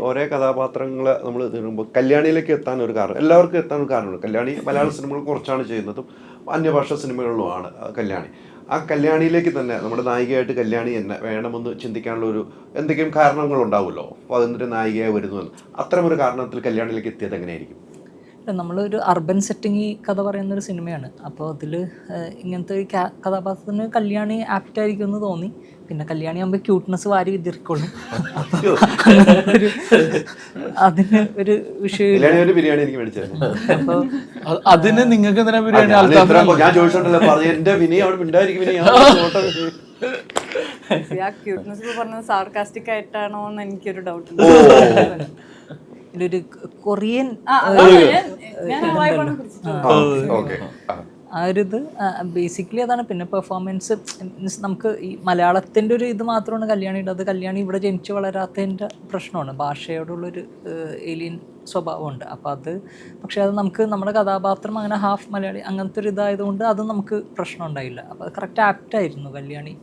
ഓരോ കഥാപാത്രങ്ങളെ നമ്മൾ തീരുമ്പോൾ കല്യാണിയിലേക്ക് എത്താൻ ഒരു കാരണം, എല്ലാവർക്കും എത്താൻ ഒരു കാരണമുണ്ട്. കല്യാണി മലയാള സിനിമകൾ കുറച്ചാണ് ചെയ്യുന്നതും അന്യഭാഷാ സിനിമകളിലുമാണ് കല്യാണി. ആ കല്യാണിയിലേക്ക് തന്നെ നമ്മുടെ നായികയായിട്ട് കല്യാണി തന്നെ വേണമെന്ന് ചിന്തിക്കാനുള്ള ഒരു എന്തെങ്കിലും കാരണങ്ങളുണ്ടാവുമല്ലോ. അപ്പോൾ അതിൻ്റെ നായികയായി വരുന്നുവെന്ന്, അത്തരമൊരു കാരണത്തിൽ കല്യാണിയിലേക്ക് എത്തിയത് എങ്ങനെയായിരിക്കും? നമ്മളൊരു അർബൻ സെറ്റിംഗ് കഥ പറയുന്നൊരു സിനിമയാണ്. അപ്പോൾ അതിൽ ഇങ്ങനത്തെ ഒരു കഥാപാത്രത്തിന് കല്യാണി ആപ്റ്റായിരിക്കും എന്ന് തോന്നി. പിന്നെ കല്യാണി ആകുമ്പോൾ ക്യൂട്ട്നെസ് വാരി വിതിർക്കൊള്ളും. അതിന് ഒരു വിഷയം ബിരിയാണി എനിക്ക് മേടിച്ചത്. അപ്പോൾ അതിന് നിങ്ങൾക്ക് എന്തിനാ ബിരിയാണി? ഞാൻ ചോദിച്ചോണ്ടല്ലോ പറഞ്ഞു, എന്റെ വിനി അവിടെ ഉണ്ടായിരിക്കും. ക്യൂട്ട്നെസ് പറഞ്ഞത് സാർക്കാസ്റ്റിക് ആയിട്ടാണോ എന്ന് എനിക്കൊരു ഡൗട്ട്. ഒരു കൊറിയൻ ആ ഒരു ഇത് ബേസിക്കലി അതാണ്. പിന്നെ പെർഫോമൻസ് മീൻസ് നമുക്ക് ഈ മലയാളത്തിൻ്റെ ഒരു ഇത് മാത്രമാണ് കല്യാണിയുടെ. അത് കല്യാണി ഇവിടെ ജനിച്ച് വളരാത്തതിൻ്റെ പ്രശ്നമാണ്. ഭാഷയോടുള്ളൊരു ഏലിയൻ സ്വഭാവമുണ്ട്. അപ്പോൾ അത് പക്ഷേ അത് നമുക്ക് നമ്മുടെ കഥാപാത്രം അങ്ങനെ ഹാഫ് മലയാളി അങ്ങനത്തെ ഒരു ഇതായതുകൊണ്ട് അത് നമുക്ക് പ്രശ്നം ഉണ്ടായില്ല. അപ്പോൾ അത് കറക്റ്റ് ആപ്റ്റായിരുന്നു കല്യാണി.